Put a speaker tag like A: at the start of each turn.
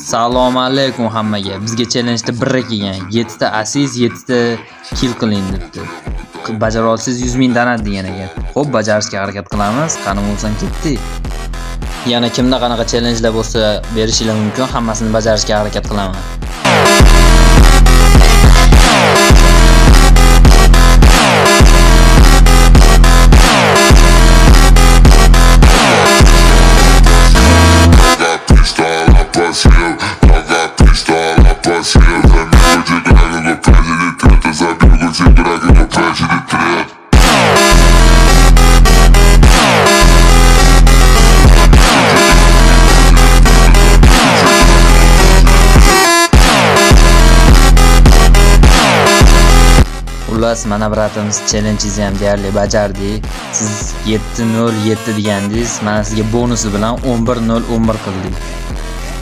A: Assalomu alaykum hammaga. Bizga challenge'da 1 kelgan. 7 ta assist, 7 ta kill qiling debdi. Bajara olsangiz 100 ming donat degan ekan. Xo'p, bajarishga harakat qilamiz. Qani bo'lsam ketdik. Yana kimda qanaqa challenge'lar bo'lsa berishingiz mumkin, hammasini bajarishga harakat qilaman. Xullas, mana bratimiz challenge'ni ham deyarli bajardik. Siz 7-0-7 degandingiz, mana sizga bonusi bilan 11-0-11 qildik.